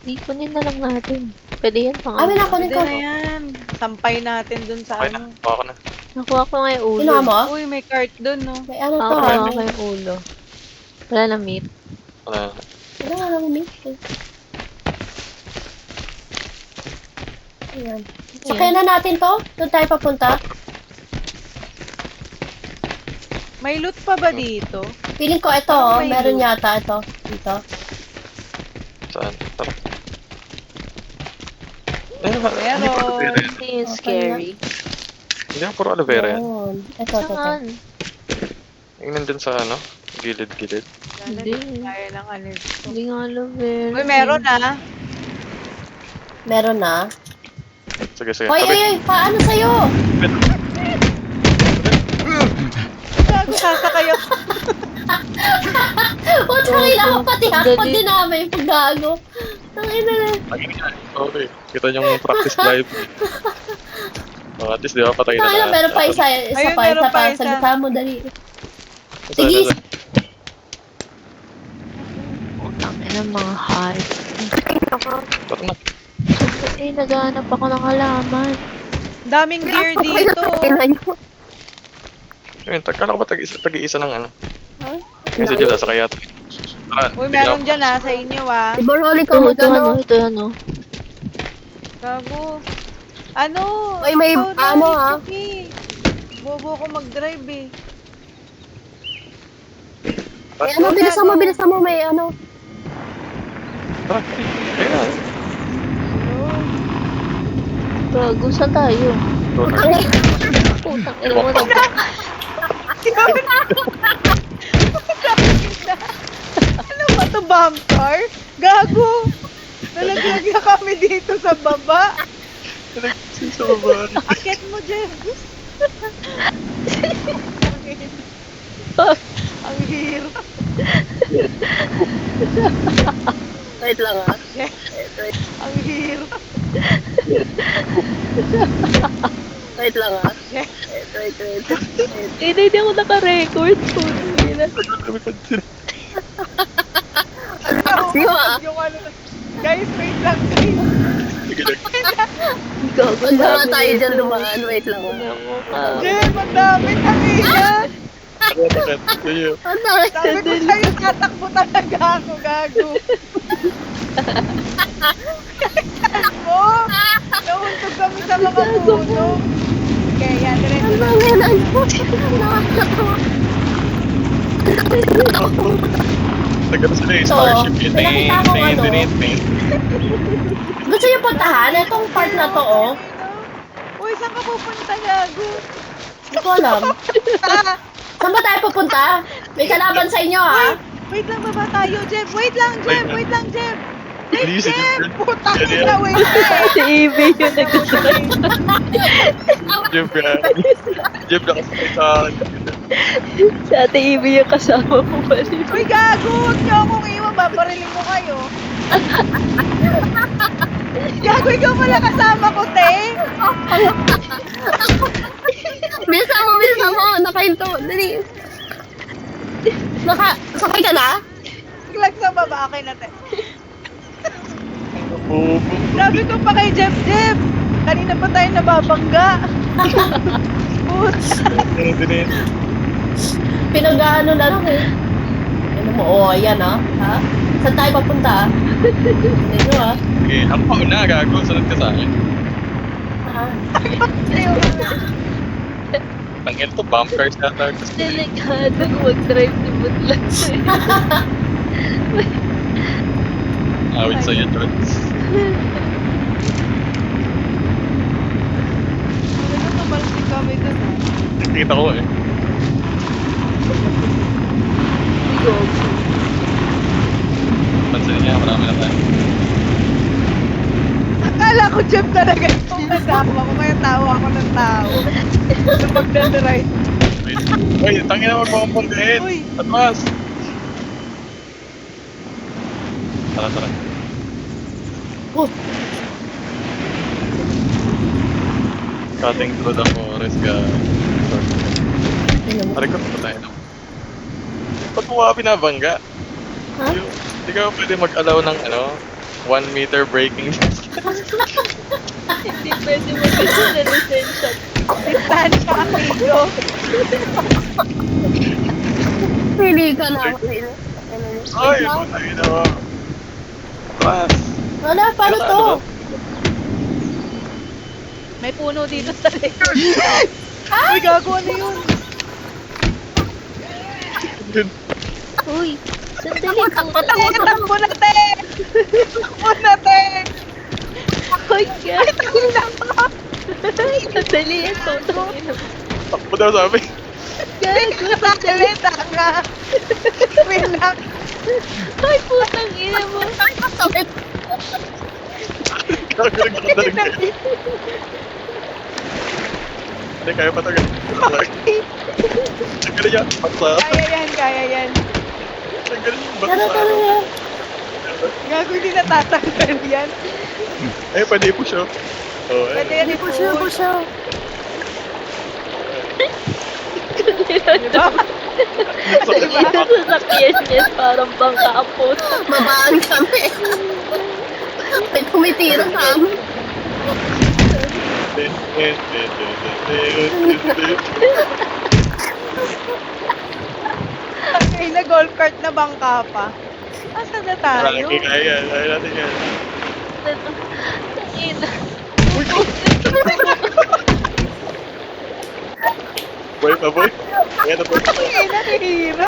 Ipunin na lang natin. Pwede yan pang May nakunin Pwede ko. na yan. Sampay natin dun sa Okay na. ano. Kuha ko na. Nakuha ko nga yung ulo. Kinuha mo? Uy, may cart dun, no? May ano to Oo, ha? kinuha ko yung ulo. Wala na meat. Wala na. Wala nga lang meat eh. Ayan. Sakyan na natin to? Doon tayo papunta? May loot pa ba dito? Feeling ko ito Parang oh. may Meron loot. yata ito. Dito. Saan? Tara. Ayun ba? Meron. Hindi pa aloe vera yan. Hindi yung scary. Hindi pa puro aloe vera yan. Yun. Ito. Saan? Yung nandun sa ano? Gilid-gilid. Hindi. Kaya ng ano. Hindi nga aloe vera. Uy, meron ah. Meron na. Sige, sige. Hoy, Tabi. ay, paano sa'yo? Gago, sasakay ako. Huwag na kailangan pati ako Dali. dinamay pag gago. Ang ina na. Okay. Kita niyo yung practice live. At least, di ba, patay na Tangina, lahat. meron pa isa Ayun, pa, meron isa pa pa. isa. Salita mo, dali. Sige. Sige. Putang ina mga hype. Tara na. Eh, naghahanap ako ng halaman. Daming gear dito. Ayun, kala ko ba tag-iisa ng ano? Huh? Kasi dyan, nasa kaya. Tara. Uy, meron dyan ah, sa inyo ah. Di ba rolling ka Ito, mo ito ano, ito ano. Gago. Ano? Uy, may Ikaw na, ano, it's ah. okay. Bobo ko mag-drive eh. Ay, ano, bilisan mo, may ano. Tara. Ayun na. Gago, saan tayo? Ang Putang ina mo na. Ano ba to, bomb car? Gago. Nalaglag na kami dito sa baba. Sa baba. Akit mo, Jeff. Ang hirap. Wait lang ah. Ang hirap. Wait lang ah. Wait. Hindi ako naka-record. Putang ina. Yung ah. Yung ano. Guys, wait lang, guys. Gago, Huwag na dami tayo nito. dyan dumaan. Wait lang ah. Ina mo ka. Jeff, ang dami kanina. Ano? Sabi ko sa'yo, tatakbo talaga ako, gago. Alam mo, nahuntog kami sa mga puno. Okay, yan, diretso na. Ano yan? Nakakatawa. Nagano sila yung Starship yun. May nakita akong ano. Tin. Gusto niyo puntahan? Itong part na to oh. Uy, saan ka pupunta, gago? Hindi ko alam. Ah, Saan ba tayo pupunta? May kalaban sa inyo ha? wait lang, baba tayo, Jeff. Wait lang, Jeff. Wait Jeff. Please, Jeff, Jeff. putang Yan, ina, yan. wait lang. Si Evie yung nagkasakay. Jeff yan. Jeff nakasakay sa akin. Si Ate Evie yung kasama mo pa rin. Uy, gago, huwag niyo akong iwan, babariling ko kayo. Gago, ikaw pala kasama ko, te. Bilisan mo. Nakahinto. Dali. Sakay ka na? Lag sa baba, okay na, te. Oo. Sabi ko pa kay Jeff, kanina pa tayo nababangga. Puta. Din. Pinag-ano na lang eh. Ano mo? Oh, ayan ah. Ha? Saan tayo papunta? Dito ah. Okay, ako pauna, gago. Sunod ka sa akin. Ah. Tangil to, bump cars yata. Delikado mag-drive ni Butlan. Awit sa'yo, Jones. Ano tumalsik kami dun, ah. Nakikita ko eh. Gago. Pansinin niya, marami na tayo. Akala ko Jeff talaga itong kasama ko, kaya tawa ako ng tao. Sa pagdadrive. Wait, tangin na magpakampundihin. Uy. Atmas. Tara. Oh, Cutting through the forest, guys. ano mo? Aray ko, patay na. Ba't mo ka binabangga? Ha? Hindi ka pwede mag-allow ng ano? 1 meter braking. Hindi pwede mag-ito na lisensya. Distansya, amigo. Pili ka na ako. Ay, putay na mo. Pas. Wala, paano to? May puno dito sa likod. Uy, gago, ano yun? Uy, sandali po. Takbo na, te! Takbo na, te! Uy, Ay, takbo na ako! sandali yan. Toto. Takbo daw sabi. Gago. Sandali, tanga! Relax! Ay, putang ina mo. Gagawin ko na rin kayo. Hindi, kaya pa tagal. Tanggalin niya. Baksa. Kaya yan, kaya yan. Tanggalin yung Tara, baksa. tara. Gago, hindi natatanggal yan. Eh, pwede i-push oh. Oh, Pwede eh. yan Hindi po siya, po siya. Diba? Ito sasakyan niya parang bangka ang puto. Babaan kami. May tumitira sa amin. Ay, na golf cart na bangka pa. Asa na tayo? Kaya, kaya natin yan. Tangina. Boy pa boy. Kaya na boy. Ay, nahihirap.